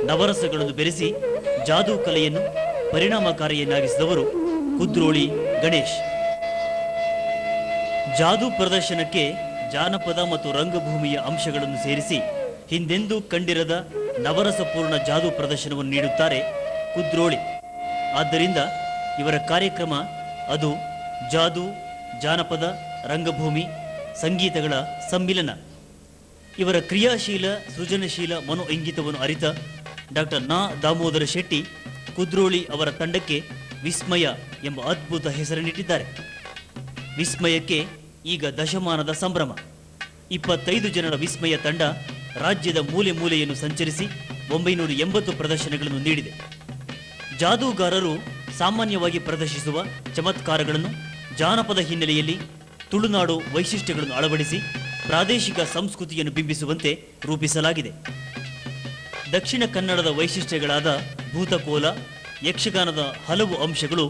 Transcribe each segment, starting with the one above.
ನವರಸಗಳನ್ನು ಬೆರೆಸಿ ಜಾದೂ ಕಲೆಯನ್ನು ಪರಿಣಾಮಕಾರಿಯನ್ನಾಗಿಸಿದವರು ಕುದ್ರೋಳಿ ಗಣೇಶ್. ಜಾದೂ ಪ್ರದರ್ಶನಕ್ಕೆ ಜಾನಪದ ಮತ್ತು ರಂಗಭೂಮಿಯ ಅಂಶಗಳನ್ನು ಸೇರಿಸಿ ಹಿಂದೆಂದೂ ಕಂಡಿರದ ನವರಸಪೂರ್ಣ ಜಾದೂ ಪ್ರದರ್ಶನವನ್ನು ನೀಡುತ್ತಾರೆ ಕುದ್ರೋಳಿ. ಆದ್ದರಿಂದ ಇವರ ಕಾರ್ಯಕ್ರಮ ಅದು ಜಾದೂ, ಜಾನಪದ, ರಂಗಭೂಮಿ, ಸಂಗೀತಗಳ ಸಮ್ಮಿಲನ. ಇವರ ಕ್ರಿಯಾಶೀಲ ಸೃಜನಶೀಲ ಮನೋ ಇಂಗಿತವನ್ನು ಅರಿತ ಡಾಕ್ಟರ್ ದಾಮೋದರ ಶೆಟ್ಟಿ ಕುದ್ರೋಳಿ ಅವರ ತಂಡಕ್ಕೆ ವಿಸ್ಮಯ ಎಂಬ ಅದ್ಭುತ ಹೆಸರನ್ನಿಟ್ಟಿದ್ದಾರೆ. ವಿಸ್ಮಯಕ್ಕೆ ಈಗ ದಶಮಾನದ ಸಂಭ್ರಮ. 25 ಜನರ ವಿಸ್ಮಯ ತಂಡ ರಾಜ್ಯದ ಮೂಲೆ ಮೂಲೆಯನ್ನು ಸಂಚರಿಸಿ 980 ಪ್ರದರ್ಶನಗಳನ್ನು ನೀಡಿದೆ. ಜಾದೂಗಾರರು ಸಾಮಾನ್ಯವಾಗಿ ಪ್ರದರ್ಶಿಸುವ ಚಮತ್ಕಾರಗಳನ್ನು ಜಾನಪದ ಹಿನ್ನೆಲೆಯಲ್ಲಿ ತುಳುನಾಡು ವೈಶಿಷ್ಟ್ಯಗಳನ್ನು ಅಳವಡಿಸಿ ಪ್ರಾದೇಶಿಕ ಸಂಸ್ಕೃತಿಯನ್ನು ಬಿಂಬಿಸುವಂತೆ ರೂಪಿಸಲಾಗಿದೆ. ದಕ್ಷಿಣ ಕನ್ನಡದ ವೈಶಿಷ್ಟ್ಯಗಳಾದ ಭೂತಕೋಲ, ಯಕ್ಷಗಾನದ ಹಲವು ಅಂಶಗಳು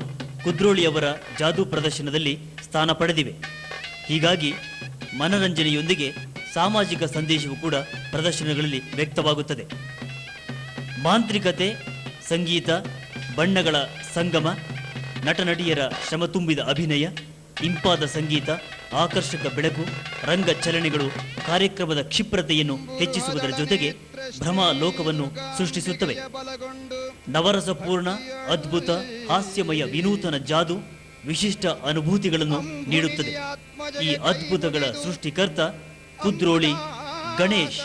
ಕುದ್ರೋಳಿಯವರ ಜಾದೂ ಪ್ರದರ್ಶನದಲ್ಲಿ ಸ್ಥಾನ ಪಡೆದಿವೆ. ಹೀಗಾಗಿ ಮನರಂಜನೆಯೊಂದಿಗೆ ಸಾಮಾಜಿಕ ಸಂದೇಶವೂ ಕೂಡ ಪ್ರದರ್ಶನಗಳಲ್ಲಿ ವ್ಯಕ್ತವಾಗುತ್ತದೆ. ಮಾಂತ್ರಿಕತೆ, ಸಂಗೀತ, ಬಣ್ಣಗಳ ಸಂಗಮ, ನಟನಟಿಯರ ಶ್ರಮ ತುಂಬಿದ ಅಭಿನಯ, ಇಂಪಾದ ಸಂಗೀತ, ಆಕರ್ಷಕ ಬೆಳಕು, ರಂಗ ಚಲನೆಗಳು ಕಾರ್ಯಕ್ರಮದ ಕ್ಷಿಪ್ರತೆಯನ್ನು ಹೆಚ್ಚಿಸುವುದರ ಜೊತೆಗೆ ಭ್ರಮಾ ಲೋಕವನ್ನು ಸೃಷ್ಟಿಸುತ್ತವೆ. ನವರಸಪೂರ್ಣ, ಅದ್ಭುತ, ಹಾಸ್ಯಮಯ, ವಿನೂತನ ಜಾದು ವಿಶಿಷ್ಟ ಅನುಭೂತಿಗಳನ್ನು ನೀಡುತ್ತದೆ. ಈ ಅದ್ಭುತಗಳ ಸೃಷ್ಟಿಕರ್ತ ಕುದ್ರೋಳಿ ಗಣೇಶ್.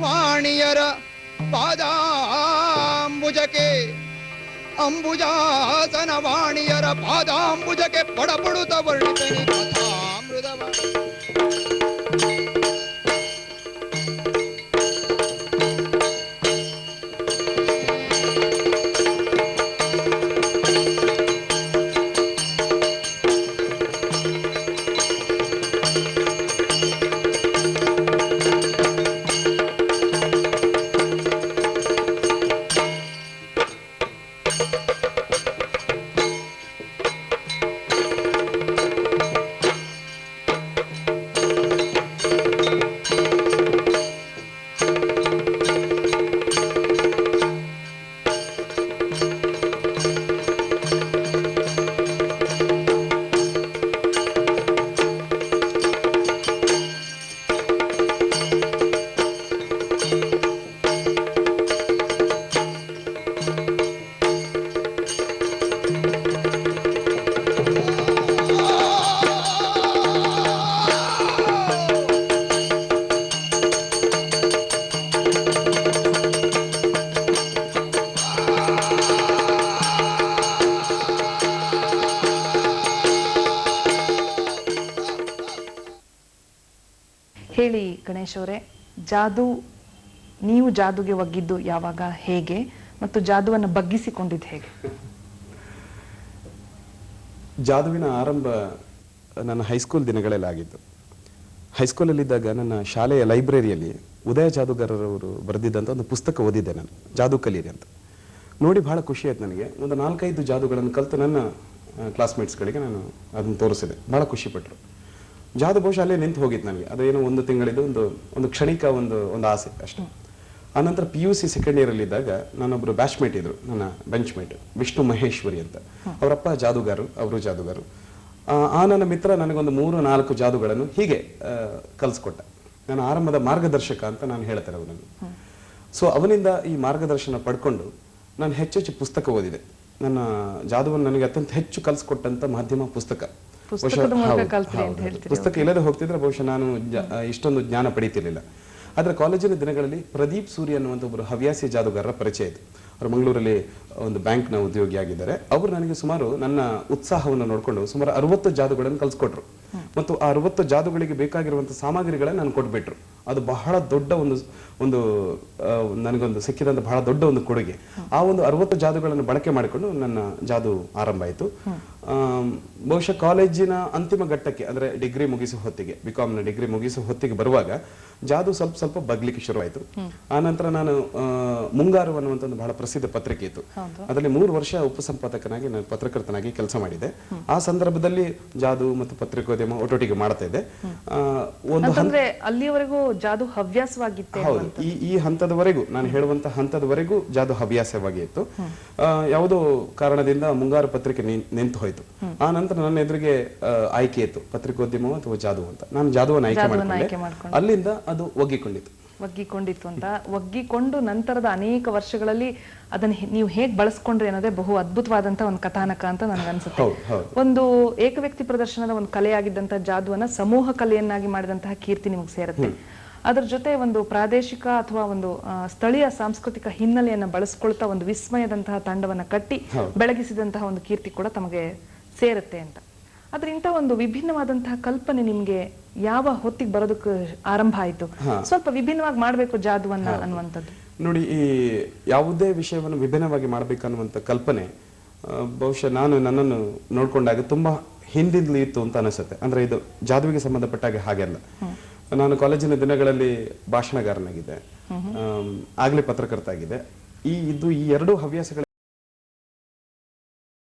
ವಾಣಿಯರ ಪಾದಾಂಬುಜಕ್ಕೆ ಅಂಬುಜಾಸನ, ವಾಣಿಯರ ಪಾದಾಂಬುಜಕ್ಕೆ ಪಡಪಡುತ್ತ ವರ್ಣಿತನಿ ಕಥಾಮೃತವ. ಹೇಳಿ ಗಣೇಶ್ ಅವರೇ, ಜಾದು ನೀವು ಜಾದುಗೆ ಒಗ್ಗಿದ್ದು ಯಾವಾಗ, ಹೇಗೆ, ಮತ್ತು ಜಾದುವನ್ನು ಬಗ್ಗಿಸಿಕೊಂಡಿದ್ದು ಹೇಗೆ? ಜಾದುವಿನ ಆರಂಭ ನನ್ನ ಹೈಸ್ಕೂಲ್ ದಿನಗಳಲ್ಲಿ ಆಗಿತ್ತು. ಹೈಸ್ಕೂಲಲ್ಲಿದ್ದಾಗ ನನ್ನ ಶಾಲೆಯ ಲೈಬ್ರರಿಯಲ್ಲಿ ಉದಯ ಜಾದೂಗಾರರವರು ಬರೆದಿದ್ದಂಥ ಒಂದು ಪುಸ್ತಕ ಓದಿದ್ದೆ ನಾನು, ಜಾದೂ ಕಲೀರಿ ಅಂತ. ನೋಡಿ ಬಹಳ ಖುಷಿ ಆಯ್ತು ನನಗೆ. ಒಂದು 4-5 ಜಾದುಗಳನ್ನು ಕಲಿತು ನನ್ನ ಕ್ಲಾಸ್ಮೇಟ್ಸ್ಗಳಿಗೆ ನಾನು ಅದನ್ನು ತೋರಿಸಿದೆ. ಬಹಳ ಖುಷಿಪಟ್ಟರು. ಜಾದು ಬಹುಶಃ ಅಲ್ಲೇ ನಿಂತು ಹೋಗಿತ್ತು ನನಗೆ. ಅದೇನೋ 1 ತಿಂಗಳಿದ್ದು ಒಂದು ಕ್ಷಣಿಕ ಒಂದು ಆಸೆ ಅಷ್ಟೇ. ಆನಂತರ PUC ಸೆಕೆಂಡ್ ಇಯರ್ ಇದ್ದಾಗ ನಾನೊಬ್ರು ಬ್ಯಾಚ್ಮೇಟ್ ಇದ್ರು, ನನ್ನ ಬೆಂಚ್ಮೇಟ್ ವಿಷ್ಣು ಮಹೇಶ್ವರಿ ಅಂತ. ಅವರಪ್ಪ ಜಾದೂಗಾರರು, ಅವರು ಜಾದೂಗಾರರು. ಆ ನನ್ನ ಮಿತ್ರ ನನಗೊಂದು 3-4 ಜಾದುಗಳನ್ನು ಹೀಗೆ ಕಲಿಸ್ಕೊಟ್ಟ. ನನ್ನ ಆರಂಭದ ಮಾರ್ಗದರ್ಶಕ ಅಂತ ನಾನು ಹೇಳ್ತೇನೆ ಅವನನ್ನು. ಸೊ ಅವನಿಂದ ಈ ಮಾರ್ಗದರ್ಶನ ಪಡ್ಕೊಂಡು ನಾನು ಹೆಚ್ಚೆಚ್ಚು ಪುಸ್ತಕ ಓದಿದೆ. ನನ್ನ ಜಾದುವನ್ನು ನನಗೆ ಅತ್ಯಂತ ಹೆಚ್ಚು ಕಲಿಸ್ಕೊಟ್ಟಂತ ಮಾಧ್ಯಮ ಪುಸ್ತಕ. ಪುಸ್ತಕ ಇಲ್ಲದೆ ಹೋಗ್ತಿದ್ರೆ ಬಹುಶಃ ನಾನು ಇಷ್ಟೊಂದು ಜ್ಞಾನ ಪಡೀತಿರ್ಲಿಲ್ಲ. ಆದ್ರೆ ಕಾಲೇಜಿನ ದಿನಗಳಲ್ಲಿ ಪ್ರದೀಪ್ ಸೂರಿ ಅನ್ನುವಂಥ ಒಬ್ಬರು ಹವ್ಯಾಸಿ ಜಾದೂಗಾರರ ಪರಿಚಯ ಇತ್ತು. ಅವರು ಮಂಗಳೂರಲ್ಲಿ ಒಂದು ಬ್ಯಾಂಕ್ನ ಉದ್ಯೋಗಿಯಾಗಿದ್ದಾರೆ. ಅವರು ನನಗೆ ಸುಮಾರು ನನ್ನ ಉತ್ಸಾಹವನ್ನು ನೋಡಿಕೊಂಡು ಸುಮಾರು 60 ಜಾದುಗಳನ್ನು ಕಲಿಸ್ಕೊಟ್ರು. ಮತ್ತು ಆ 60 ಜಾದುಗಳಿಗೆ ಬೇಕಾಗಿರುವಂತಹ ಸಾಮಗ್ರಿಗಳನ್ನ ನಾನು ಕೊಟ್ಬಿಟ್ರು. ಅದು ಬಹಳ ದೊಡ್ಡ ಒಂದು ನನಗೊಂದು ಸಿಕ್ಕಿದಂತ ಬಹಳ ದೊಡ್ಡ ಒಂದು ಕೊಡುಗೆ. ಆ ಒಂದು 60 ಜಾದುಗಳನ್ನು ಬಳಕೆ ಮಾಡಿಕೊಂಡು ನನ್ನ ಜಾದು ಆರಂಭ ಆಯಿತು. ಬಹುಶಃ ಕಾಲೇಜಿನ ಅಂತಿಮ ಘಟ್ಟಕ್ಕೆ ಅಂದ್ರೆ ಡಿಗ್ರಿ ಮುಗಿಸೋ ಹೊತ್ತಿಗೆ, ಬಿಕಾಮ್ನ ಡಿಗ್ರಿ ಮುಗಿಸೋ ಹೊತ್ತಿಗೆ ಬರುವಾಗ ಜಾದು ಸ್ವಲ್ಪ ಬಗ್ಲಿಕ್ಕೆ ಶುರುವಾಯಿತು. ಆ ನಂತರ ನಾನು ಮುಂಗಾರು ಅನ್ನುವಂಥ ಒಂದು ಬಹಳ ಪ್ರಸಿದ್ಧ ಪತ್ರಿಕೆ ಇತ್ತು. ಅದರಲ್ಲಿ 3 ವರ್ಷ ಉಪಸಂಪಾದಕನಾಗಿ ನಾನು ಪತ್ರಕರ್ತನಾಗಿ ಕೆಲಸ ಮಾಡಿದೆ. ಆ ಸಂದರ್ಭದಲ್ಲಿ ಜಾದು ಮತ್ತು ಪತ್ರಿಕೋದ್ಯಮ ಒಟ್ಟೊಟ್ಟಿಗೆ ಮಾಡ್ತಾ ಇದ್ದೆ. ಅಲ್ಲಿಯವರೆಗೂ ಜಾದು ಹವ್ಯಾಸವಾಗಿತ್ತೆ ಹೌದು, ಈ ಹಂತದವರೆಗೂ ನಾನು ಹೇಳುವಂತ ಹಂತದವರೆಗೂ ಜಾದು ಹವ್ಯಾಸವಾಗಿ ಇತ್ತು. ಯಾವುದೋ ಕಾರಣದಿಂದ ಮುಂಗಾರು ಪತ್ರಿಕೆ ನಿಂತು ಹೋಯ್ತು. ಆ ನಂತರ ನನ್ನ ಎದುರಿಗೆ ಆಯ್ಕೆ ಇತ್ತು, ಪತ್ರಿಕೋದ್ಯಮ ಅಥವಾ ಜಾದು ಅಂತ. ನಾನು ಜಾದುವನ್ನು ಆಯ್ಕೆ ಮಾಡಿಕೊಂಡೆ. ಅಲ್ಲಿಂದ ಅದು ಒಗ್ಗಿಕೊಂಡಿತ್ತು ಅಂತ. ಒಗ್ಗಿಕೊಂಡು ನಂತರದ ಅನೇಕ ವರ್ಷಗಳಲ್ಲಿ ಅದನ್ನ ನೀವು ಹೇಗ್ ಬಳಸ್ಕೊಂಡ್ರಿ ಅನ್ನೋದೇ ಬಹು ಅದ್ಭುತವಾದಂತ ಒಂದು ಕಥಾನಕ ಅಂತ ನನ್ಗನ್ಸುತ್ತೆ. ಒಂದು ಏಕವ್ಯಕ್ತಿ ಪ್ರದರ್ಶನದ ಒಂದು ಕಲೆಯಾಗಿದ್ದಂತಹ ಜಾದುವನ್ನ ಸಮೂಹ ಕಲೆಯನ್ನಾಗಿ ಮಾಡಿದಂತಹ ಕೀರ್ತಿ ನಿಮಗೆ ಸೇರುತ್ತೆ. ಅದ್ರ ಜೊತೆ ಒಂದು ಪ್ರಾದೇಶಿಕ ಅಥವಾ ಒಂದು ಸ್ಥಳೀಯ ಸಾಂಸ್ಕೃತಿಕ ಹಿನ್ನೆಲೆಯನ್ನ ಬಳಸ್ಕೊಳ್ತಾ ಒಂದು ವಿಸ್ಮಯದಂತಹ ತಂಡವನ್ನ ಕಟ್ಟಿ ಬೆಳಗಿಸಿದಂತಹ ಒಂದು ಕೀರ್ತಿ ಕೂಡ ತಮಗೆ ಸೇರುತ್ತೆ ಅಂತ. ಆದ್ರೆ ಇಂಥ ಒಂದು ವಿಭಿನ್ನವಾದಂತಹ ಕಲ್ಪನೆ ನಿಮ್ಗೆ ಯಾವ ಹೊತ್ತಿಗೆ ಬರೋದಕ್ಕೆ ಆರಂಭ ಆಯ್ತು? ಸ್ವಲ್ಪ ವಿಭಿನ್ನವಾಗಿ ಮಾಡ್ಬೇಕು ಜಾದುವನ್ನ ಅನ್ನುವಂಥದ್ದು. ನೋಡಿ, ಈ ಯಾವುದೇ ವಿಷಯವನ್ನು ವಿಭಿನ್ನವಾಗಿ ಮಾಡ್ಬೇಕನ್ನುವಂತ ಕಲ್ಪನೆ ಬಹುಶಃ ನನ್ನನ್ನು ನೋಡ್ಕೊಂಡಾಗ ತುಂಬಾ ಹಿಂದಿಂದಲೂ ಇತ್ತು ಅಂತ ಅನಿಸುತ್ತೆ. ಅಂದ್ರೆ ಇದು ಜಾದುವಿಗೆ ಸಂಬಂಧಪಟ್ಟಾಗ ಹಾಗೆಲ್ಲ. ನಾನು ಕಾಲೇಜಿನ ದಿನಗಳಲ್ಲಿ ಭಾಷಣಗಾರನಾಗಿದ್ದೆ, ಆಗ್ಲೇ ಪತ್ರಕರ್ತ ಆಗಿದೆ. ಈ ಎರಡೂ ಹವ್ಯಾಸಗಳ